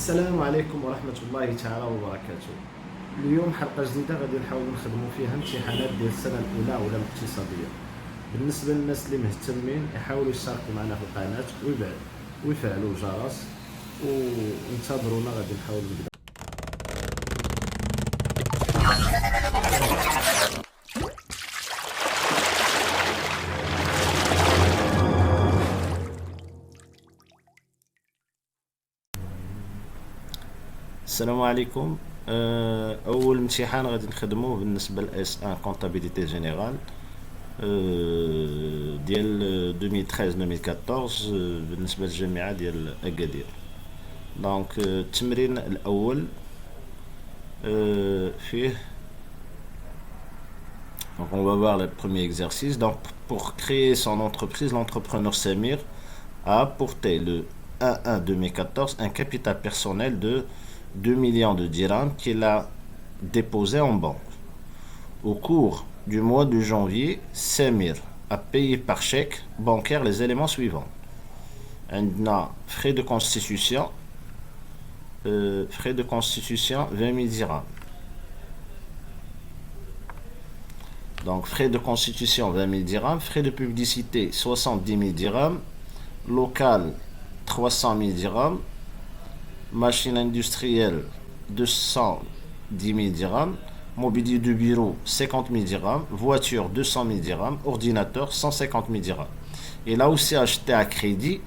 السلام عليكم ورحمة الله تعالى وبركاته. اليوم حلقة جديدة غادي نحاولوا نخدموا فيها امتحانات ديال السنة الأولى أولى الاقتصادية. بالنسبة للناس اللي مهتمين يحاولوا يشاركوا معنا في القناة ويفعلوا الجرس وانتظرونا غادي نحاولوا نبداو. السلام عليكم. اول امتحان غادي نخدموه بالنسبه لاس 1 كونطابيليتي جينيرال ديال 2013 2014 بالنسبه للجامعه ديال اكادير. دونك التمرين الاول فيه donc on va voir le premier exercice. Donc pour créer son entreprise, l'entrepreneur Samir a apporté le 1-1 2014 un capital personnel de 2 millions de dirhams qu'il a déposé en banque. Au cours du mois de janvier, Samir a payé par chèque bancaire les éléments suivants. عندنا frais de constitution 20 000 dirhams. Donc frais de constitution 20 000 dirhams, frais de publicité 70 000 dirhams, local 300 000 dirhams, machine industrielle 210 000 dirhams, mobilier de bureau 50 000 dirhams, voiture 200 000 dirhams, ordinateur 150 000 dirhams. Il a aussi acheté à crédit,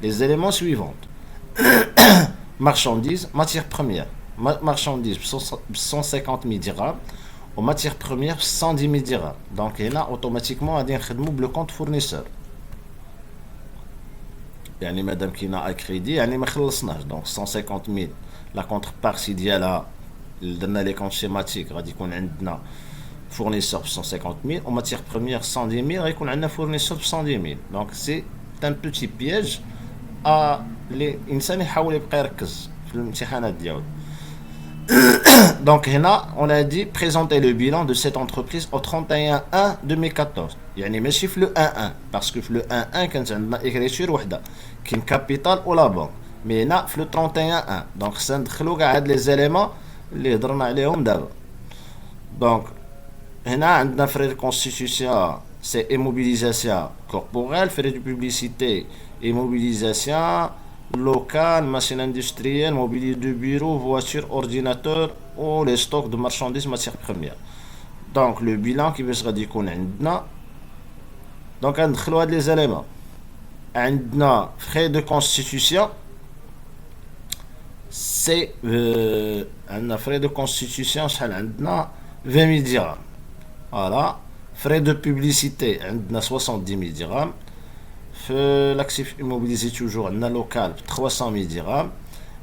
les éléments suivants. Marchandises, matières premières. Marchandises 150 000 dirhams, aux matières premières 110 000 dirhams. Donc là, automatiquement, on a le compte fournisseur. يعني مادام كاينه ا كريدي يعني ما خلصناش. دونك 150 000 لا كونتربارتي ديالها درنا لي كونت شيماتيك غادي يكون عندنا فورنيسور ب 150 000 و ماتيغ بروميير 110 000 غيكون عندنا فورنيسور ب 110 000. دونك سي ان بوتي بياج لي الانسان يحاول يبقى يركز في الامتحانات ديالو. Donc هنا on a dit présenter le bilan de cette entreprise au 31/1 2014. يعني ماشي في لو 1/1 باسكو في لو 1/1 كانت عندنا اكريتور وحده كاين كابيتال ولا بنك، مي هنا في لو 31/1 دونك خصنا ندخلو كاع هاد لي زيليمون اللي هضرنا عليهم دابا. دونك هنا عندنا فري دو كونستيتيسيون سي immobilisation corporelle, frais de publicité immobilisation local, machine industrielle, mobilier de bureau, voiture, ordinateur ou les stocks de marchandises matières premières. Donc le bilan qui va يكون عندنا donc غندخلو هاد لي زاليمون. عندنا frais de constitution سي عندنا frais de constitution شحال عندنا 20 000 dirhams. Voilà. Frais de publicité عندنا 70 000 dirhams. L'actif immobilisé toujours un local 300 000 dirhams,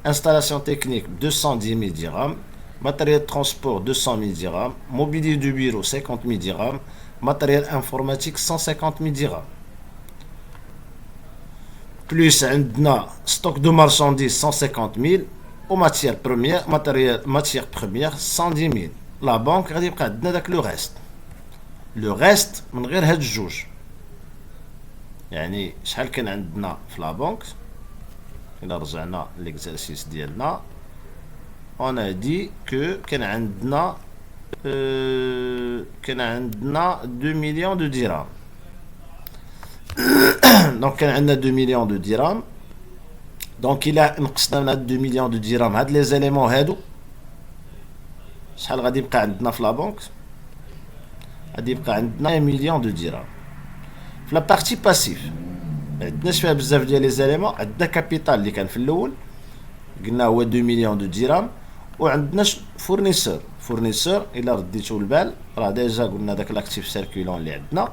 installation technique 210 000 dirhams, matériel de transport 200 000 dirhams, mobilier du bureau 50 000 dirhams, matériel informatique 150 000 dirhams. Plus عندنا stock de marchandises 150 000 ou matières premières 110 000. La banque غادي يبقى عندنا داك le reste من غير هاد الجوج. يعني شحال كان عندنا في لا بنك الى رجعنا ليكزارسيس ديالنا اون ا دي كو كان عندنا 2 مليون دو درهم. دونك كان عندنا 2 مليون دو درهم. دونك الى نقصنا من هاد 2 مليون دو درهم هاد لي زيليمون هادو شحال غادي يبقى عندنا في لا بنك؟ غادي يبقى عندنا 1 مليون دو درهم. في لا بارتي باسيف عندناش فيها بزاف ديال لي زاليمون. عندنا كابيتال اللي كان في الاول قلنا هو 2 مليون دو درهم، وعندنا فورنيسور الا رديتو البال راه ديجا قلنا داك لاكتيف سيركولون اللي عندنا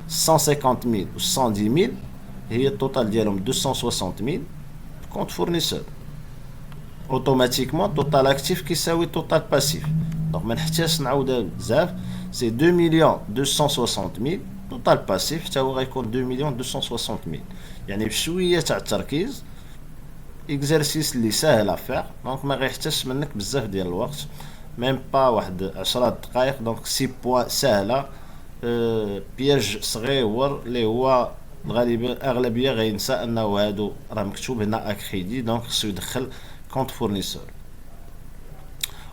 150 000 و 110 000 هي التوتال ديالهم 260 000 كونت فورنيسور. اوتوماتيكمون توتال اكتيف كيساوي توتال باسيف. دونك ما نحتاجش نعاودها بزاف، سي 2 مليون 260 000 توتال باسيف حتى هو غيكون 2 مليون 260 000. يعني بشويه تاع التركيز اكزرسيس اللي ساهل افير. دونك ما غيحتاجش منك بزاف ديال الوقت، ميم با واحد 10 دقائق. دونك 6 بوان ساهله، بياج صغيور اللي هو الغالبيه الاغلبيه غينسى انه هادو راه مكتوب هنا اكريدي، دونك خصو يدخل كونت فورنيسور.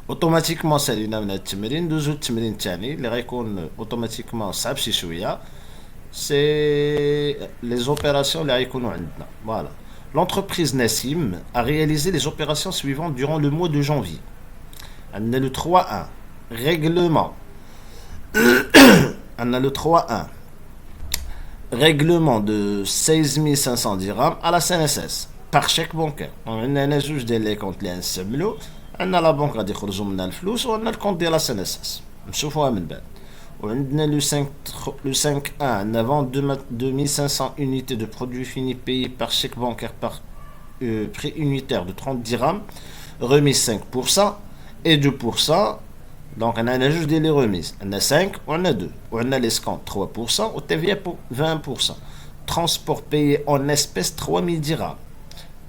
اوتوماتيكمون سالينا من هاد التمرين، ندوزو للتمرين الثاني اللي غيكون اوتوماتيكمون صعب شي شويه. C'est les opérations اللي غيكونوا عندنا. Voilà. L'entreprise Nassim a réalisé les opérations suivantes durant le mois de janvier. On a le 3.1. Règlement. On a le 3.1. Règlement de 16 500 dirhams à la CNSS par chèque bancaire. On a جوج ديال لي كونت اللي غنستعملو. عندنا لا بنك غادي يخرجوا منها الفلوس، وعندنا الكونت ديال لا CNSS. نشوفوها من بعد. وعندنا le 5.1 en avant 2500 unités de produits finis payés par chèque bancaire par prix unitaire de 30 dirhams, remise 5% et 2%. Donc on a juste des remises, on a 5, on a 2, on a l'escompte 3%, au TVA 20%. Transport payé en espèces 3000 dirhams,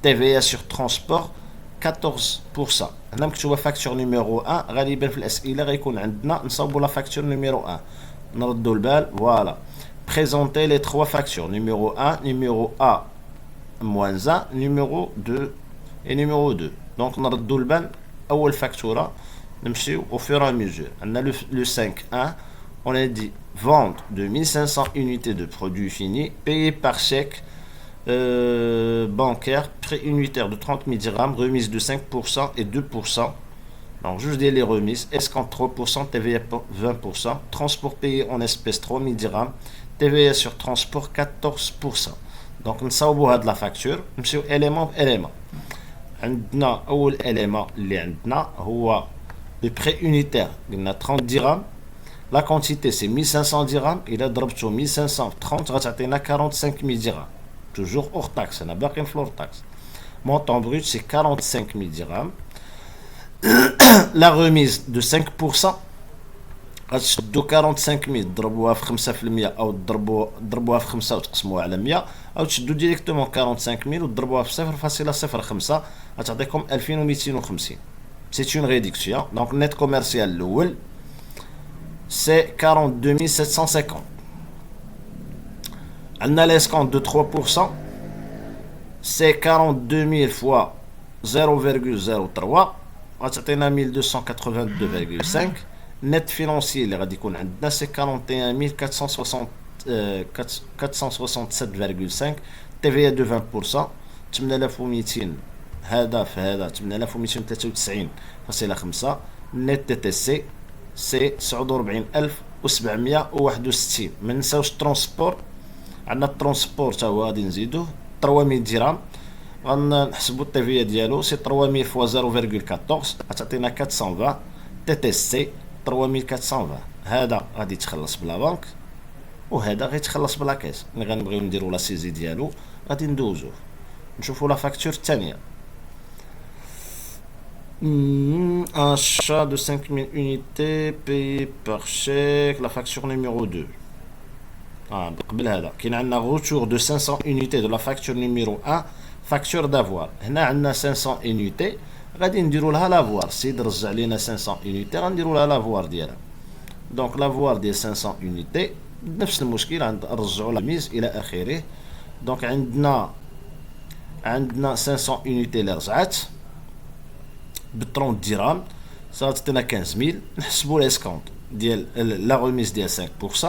TVA sur transport 14%. هنا مكتوبه فاكتور نيميرو 1. غالبا في الاسئله غيكون عندنا نصاوبوا لا فاكتور نيميرو 1. نردوا البال. فوالا بريزونتي لي 3 فاكتور نيميرو 1 نيميرو A moins 1 نيميرو 2 et numéro 2. دونك نردوا البال. اول فاكتوره نمشيو au fur et à mesure. عندنا le 5.1. on a dit vente de 1500 unités de produits finis payés par chèque bancaire, prix unitaire de 30 000 dirhams, remise de 5% et 2%. Donc, juste les remises, escompte 3%, TVA 20%, transport payé en espèces 3 000 dirhams, TVA sur transport 14%. Donc, nous savons de la facture, nous élément par élément. عندنا أول élément اللي عندنا هو le prix unitaire, il a 30 dirhams. La quantité c'est 1500 dirhams, il a ضربته 1530 غتعطينا 45 000 dirhams. Toujours hors taxe, on a pas qu'un floor taxe. Montant brut, c'est 45 000 dirhams. La remise de 5%, غتشدو 45 000 ضربوها في 5% أو ضربوها في 5 وتقسموها على 100، أو تشدو ديريكتومون 45 000 وتضربوها في 0.05 غتعطيكم 2250. C'est une réduction. Donc net commercial الأول c'est 42 750. On a l'escompte de 3%, c'est 42 000 fois 0,03, on a 1282,5. Net financier, c'est 41 467,5. TVA de 20%, 8200 هذا في هذا 8293.5. Net TTC c'est 49761. ما ننساوش الترونسبور. عندنا الترونسبور تا هو غادي نزيدوه 3000 درهم. غنحسبوا التيفيا ديالو سي 3000 فوا 0.14 غتعطينا 420. تي تي سي 3420. هذا غادي يتخلص بلا بنك وهذا غيتخلص بلا كاس. ملي غنبغيو نديرو لا سيزي ديالو غادي ندوزوه نشوفوا لا فاكتور الثانيه. Achat de 5000 unités payé par chèque, la facture numéro 2. قبل هذا كاين عندنا retour de 500 unités de la facture numéro 1, facture d'avoir. هنا عندنا 500 unités غادي نديروا لها لافوار. السيد رجع لينا 500 unités غنديروا لها لافوار ديالها. دونك لافوار ديال 500 unités نفس المشكل غنرجعوا لا ميز الى اخره. دونك عندنا 500 unités اللي رجعات ب 30 درهم صافي 15000. نحسبوا ليسكونط ديال لا ريميز ديال 5%،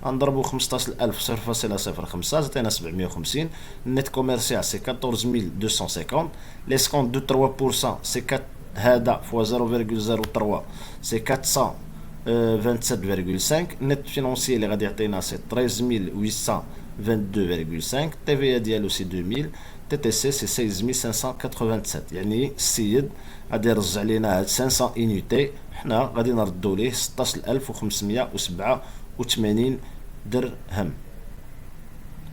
غنضربوا 15000 0.05 زعطينا 750. النت كوميرسيال سي 14250. ليسكونط دو 3% سي 4 هذا فوا 0.03 سي 427.5. نت فينونسي اللي غادي يعطينا سي 13822.5. تي في ديالو سي 2000. تي تي سي سي 16587. يعني السيد غادي يرجع لينا هاد 500 يونيتي، حنا غادي نردو ليه 16587 درهم.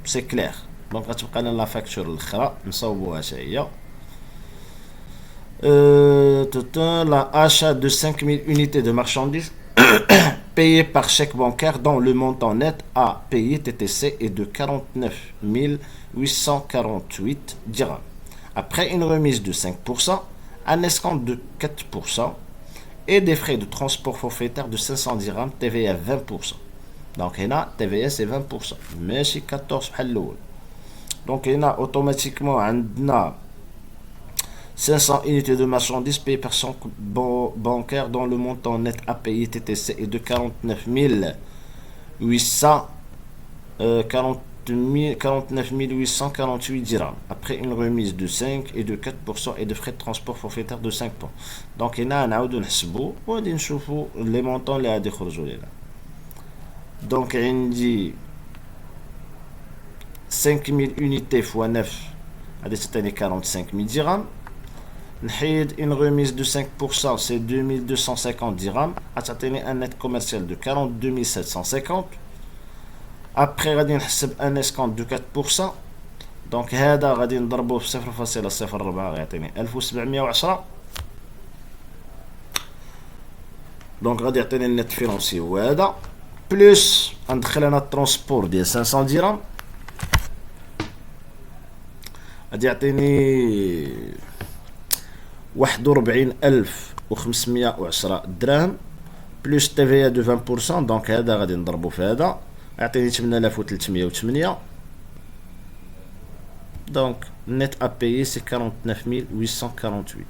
سي كلير. دونك غتبقى لنا لا فاكتور الاخرى نصاوبوها حتى هي. La achat de 5000 unités de marchandises payées par chèque bancaire dont le montant net à payer TTC est de 49 848 dirhams. Après une remise de 5%, un escompte de 4% et des frais de transport forfaitaire de 500 dirhams, TVA 20%. Donc là, TVA c'est 20%, mais c'est 14 بحال الأول. Donc, il y a automatiquement un 500 unités de marchandises payées par son bancaire dont le montant net à payer TTC est de 49 800 49 848 dirhams, après une remise de 5 et de 4% et de frais de transport forfaitaire de 5%. Donc, il y a un عاودو نحسبو وغادي نشوفو les montants اللي غادي يخرجوا لنا. Donc, عندي 5000 unités x 9 غادي تعطيني 45 000 dirhams. نحيد une remise de 5%, c'est 2250 dirhams, غتعطيني un net commercial de 42 750. Après غادي نحسب un escompte de 4%. Donc هذا غادي نضربوه في 0.04 غيعطيني 1710. دونك غادي يعطيني النت فينونسي هو هذا، بلس غندخل انا الترونسبور ديال 500 درهم غادي يعطيني 41510 دراهم بلس تي في دو 20%. دونك هذا غادي نضربو في هذا يعطيني 8308. دونك net à payer c'est 49 848.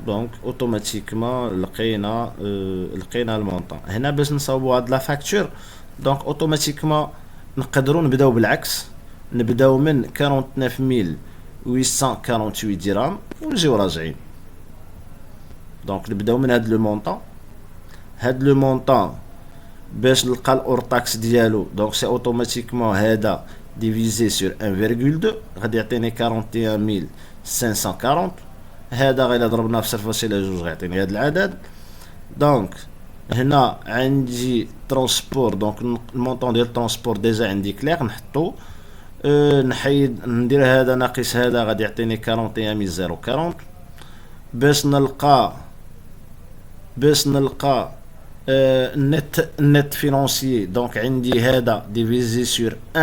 دونك اوتوماتيكمون لقينا المونطون. هنا باش نصاوبوا هاد لا فاكتور دونك اوتوماتيكمون نقدروا نبداو بالعكس، نبداو من 49 848 درهم ونجيو راجعين. دونك نبداو من هاد لو مونطون. هاد لو مونطون باش نلقى الاور تاكس ديالو دونك سي اوتوماتيكمون هذا ديفيزي سور 1.2 غادي يعطيني 41540. هذا غير ضربنا في 0.2 غيعطيني هذا العدد. دونك هنا عندي ترونسبور، دونك المونطون ديال الترونسبور ديجا عندي كلير نحطو. نحيد ندير هذا ناقص هذا غادي يعطيني 41040. باش نلقى النت فينونسيي دونك عندي هذا ديفيزي سور 1.0005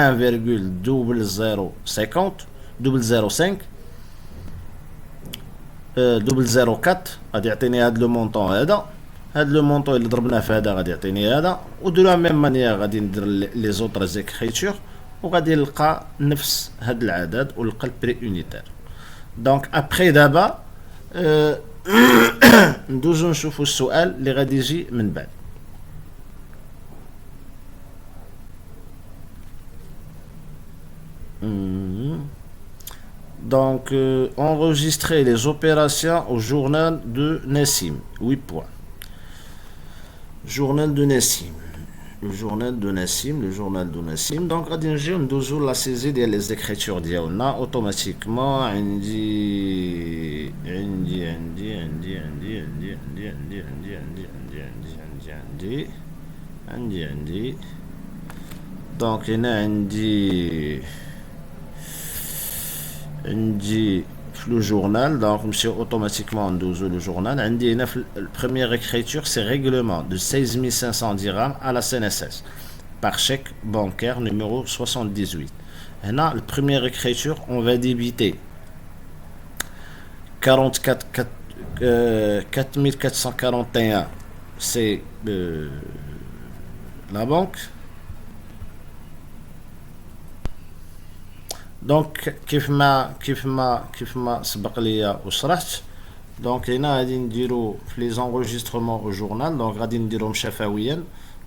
004 غادي يعطيني هذا لو مونطون. هذا لو مونطون اللي ضربناه في هذا غادي يعطيني هذا، و دو لا ميم مانيير غادي ندير لي زوطر زيكريتور وغادي نلقى نفس هذا العدد ونلقى البري يونيتير. دونك ابخي دابا ندوزو نشوفو السؤال اللي غادي يجي من بعد. Donc, enregistrer les opérations au journal de Nassim. 8 points. Journal de Nassim. Le journal de Nassim. Donc, غادي نجيو ندوزو لا سيزي ديال لي زيكريتور ديالنا اوتوماتيكمون. عندي دونك هنا عندي في لو جورنال. دونك نمشيو اوتوماتيكمون ندوزو لو جورنال. عندي هنا في البريمير écriture c'est règlement de 6500 dirhams à la CNSS par chèque bancaire numéro 78. هنا le première écriture on va débiter 4441 c'est la banque. دونك كيف ما سبق ليا وشرحت. دونك هنا غادي نديرو في لي زونغيسترمون او جورنال. دونك غادي نديرهم شفويا.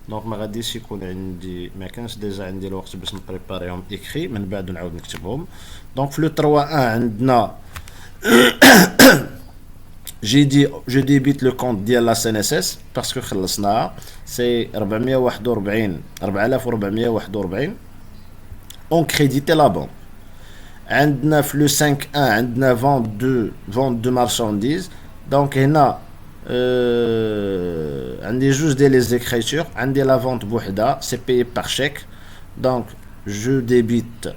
دونك ما غاديش يكون عندي ما كانش ديجا عندي الوقت باش نبريباريهم اكري من بعد نعاود نكتبهم. دونك في لو 3 1 عندنا جو ديبيت لو كونت ديال لا CNSS باسكو خلصناها سي 4441 اون كريديتي لا بون. عندنا في لو 5 1 عندنا vente de marchandises. دونك هنا عندي جوج ديال لي زيكريتور. عندي لا فونت بوحدها سي بايي بار شيك. دونك جو ديبيت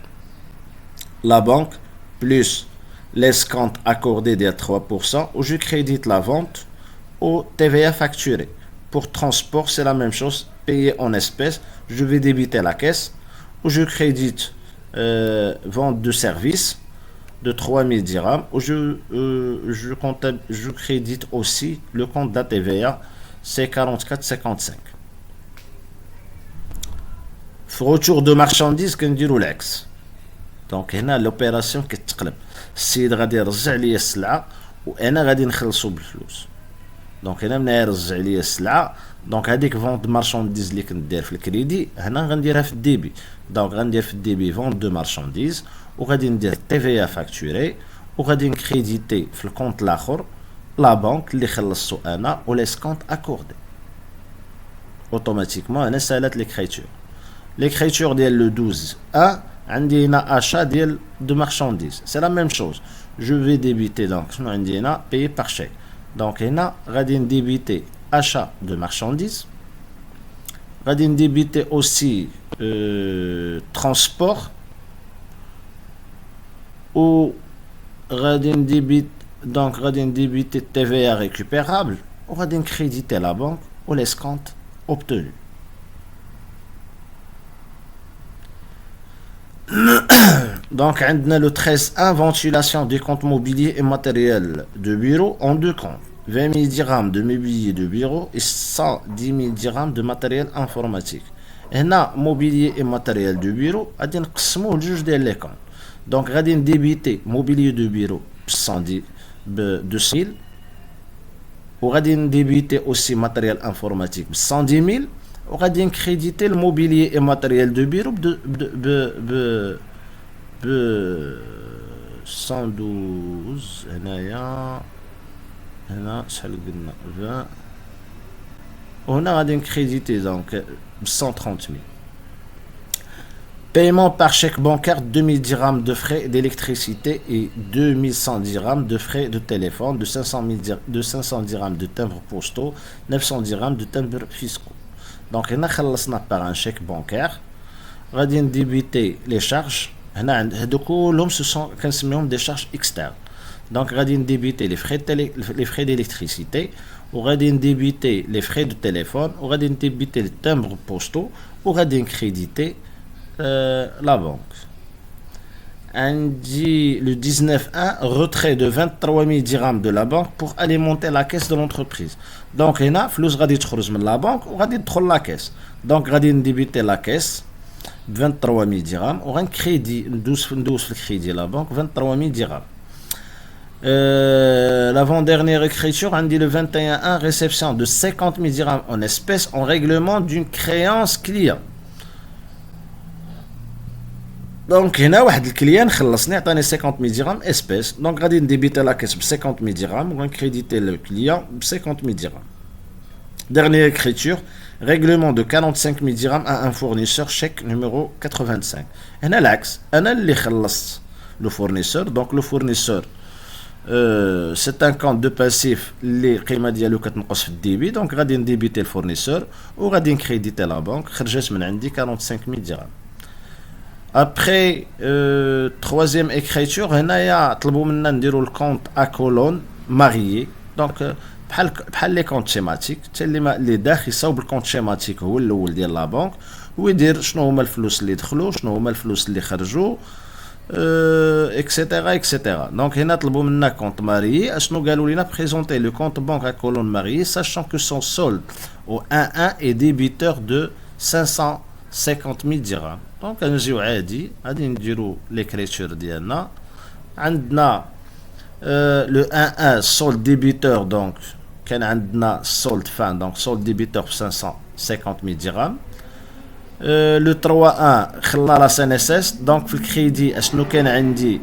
لا بانك بلس l'escompte accordé ديال 3% ou je crédite la vente au TVA facturé. Pour transport c'est la même chose, payé en espèces. Je vais débiter la caisse ou je crédite vente de service de 3000 dirhams ou je crédite aussi le compte de la TVA c'est 44,55. في retour de marchandise كنديرو العكس. دونك هنا لوبيراسيون كتقلب، السيد غادي يرجع ليا السلعه وانا غادي نخلصو بالفلوس. دونك هنا من يرجع ليا السلعه، دونك هذيك فونت مارشانديز اللي كنت داير في الكريدي هنا غنديرها في الديبي. دونك غندير في الديبي فونت دو مارشانديز وغادي ندير تي في فاكتوري وغادي نكريديتي في الكونت الاخر لا بنك اللي خلصتو انا وليسكونت اكوردي. اوتوماتيكمون هنا سالات ليكريتور. ليكريتور ديال لو 12 ا عندي هنا اشا ديال دو مارشانديز سي لا ميم شوز. جو في ديبيتي دونك شنو عندي هنا باي بار شيك. دونك هنا غادي نديبيتي achat de marchandises, غادي نديبيتي aussi transport ou غادي نديبيت donc غادي نديبيتي TVA récupérable ou غادي نكريديتي la banque ou l'escompte obtenu. Donc عندنا le 13.1 ventilation des comptes mobiliers et matériels de bureau en deux comptes. 20 000 dirhams de mobilier de bureau et 110 000 dirhams de matériel informatique. هنا mobilier et matériel de bureau غادي نقسموه لجوج ديال لي كونط. دونك غادي نديبيتي mobilier de bureau ب 200 000 وغادي نديبيتي aussi matériel informatique ب 110 000 وغادي نكريديتي الموبيليي et matériel de bureau ب 112. هنايا هنا شحال قلنا 20 وهنا غادي نكريديتي دونك ب 130 000. Paiement par chèque bancaire 2000 dirhams de frais d'électricité et 2100 dirhams de frais de téléphone, de 500 dirhams de timbres postaux, 900 dirhams de timbres fiscaux. Donc هنا خلصنا par un chèque bancaire. غادي نديبيتي les charges. هنا هادو كلهم كنسميهم des charges externes. Donc غادي نديبيتي les frais d'électricité وغادي نديبيتي les frais de téléphone وغادي نديبيتي les timbres postaux وغادي نكريديتي la banque. عندي le 19.1 retrait de 23 000 dirhams de la banque pour alimenter la caisse de l'entreprise. Donc هنا فلوس غادي تخرج من la banque وغادي تدخل la caisse. Donc غادي نديبيتي la caisse 23 000 dirhams وغنكريدي ندوز في الكريدي la banque 23 000 dirhams. L'avant-dernière écriture on dit le 21.1 réception de 50 000 dirhams en espèces en règlement d'une créance client. Donc هنا واحد الكليان خلصني عطاني 50 000 dirhams espèces. Donc غادي نديبيتي لا كيس ب 50 000 dirhams وغنكريديتي le client ب 50 000 dirhams. Dernière écriture règlement de 45 000 dirhams à un fournisseur chèque numéro 85. هنا العكس انا اللي خلصت le fournisseur. Donc le fournisseur c'est un compte de passif اللي القيمه ديالو كتنقص في الديبي. دونك غادي نديبيتي الفورنيسور وغادي نكريديتي لا بنك. خرجت من عندي 45 000 درهم. Après troisième écriture هنايا طلبوا منا نديرو الكونت ا كولون ماريي. دونك بحال لي كونت شيماتيك حتى اللي داخل يصاوب الكونت شيماتيك هو الاول ديال لا بنك ويدير شنو هما الفلوس اللي دخلوا شنو هما الفلوس اللي خرجوا etc etc. Donc هنا طلبوا منا كونت ماريي. اشنو قالوا لينا présenter le compte banque à colonne mariée sachant que son solde au 1-1 est débiteur de 550 000 dirhams. دونك نجيو عادي غادي نديرو ليكريتور ديالنا. عندنا لو 1-1 solde débiteur. دونك كان عندنا solde fin دونك solde débiteur ب 550 000 dirhams. لو 3-1 خلا لا سي ان اس اس. دونك في الكريدي اشنو كان عندي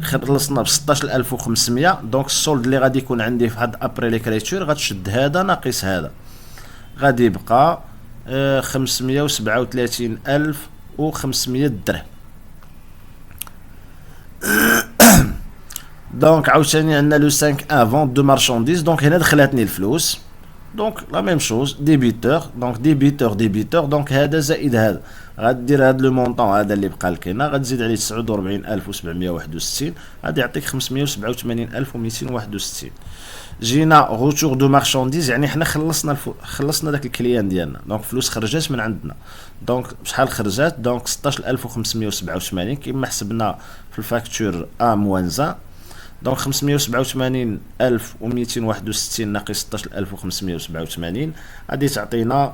خلصنا ب 16500. دونك السولد اللي غادي يكون عندي في هاد ابري ليكريتور غتشد هذا ناقص هذا غادي يبقى 537,500 درهم. دونك عاوتاني عندنا لو 5-1 فونت دو مارشانديز. دونك هنا دخلاتني الفلوس. دونك لا ميم شوز ديبيتور. دونك ديبيتور دونك هذا زائد هذا غادير هذا لو مونطون هذا اللي بقى لك هنا غتزيد عليه 49761 غادي يعطيك 587,261. جينا روتور دو مارشانديز يعني حنا خلصنا داك الكليان ديالنا. دونك فلوس خرجات من عندنا. دونك شحال خرجات؟ دونك 16587 كما حسبنا في الفاكتور ا موان زان. دونك 587261 ناقص 16587 غادي تعطينا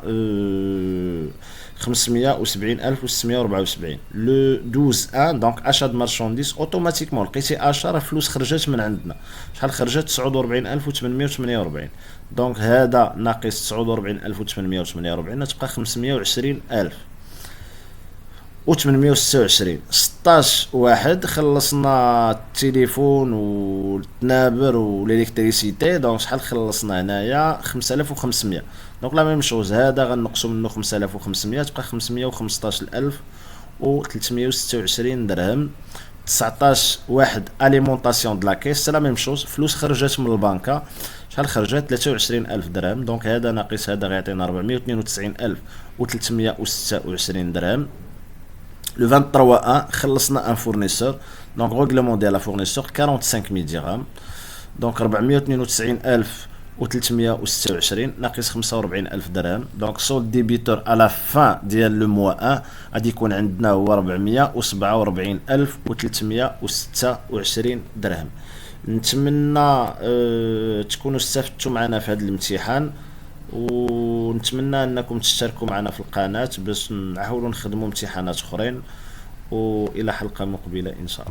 570674. لو 12 ان دونك اشا د مارشانديز اوتوماتيكمون لقيتي اشا راه فلوس خرجت من عندنا. شحال خرجت؟ 49848. دونك هذا ناقص 49848 تبقى 520000 و 826. 16 واحد خلصنا التليفون والتنابر والالكتريسيتي. دونك شحال خلصنا هنايا؟ 5500. دونك لا ميم شوز، هذا غنقصو منه 5500 تبقى 515326 درهم. 19 واحد اليمونطاسيون د لا كيس لا ميم شوز، فلوس خرجت من البنكه. شحال خرجت؟ 23000 درهم. دونك هذا ناقص هذا غيعطينا 492326 درهم. Le 23 1 خلصنا ان فورنيسور. دونك ريغلومون ديال لا فورنيسور 45000 درهم. دونك 492326 ناقص 45000 درهم. دونك سولد ديبيتور على فان ديال لو موا 1 غادي يكون عندنا هو 447326 درهم. نتمنى تكونوا استفدتوا معنا في هذا الامتحان، ونتمنى انكم تشتركوا معنا في القناة باش نحاولوا نخدموا امتحانات اخرين، والى حلقة مقبلة ان شاء الله.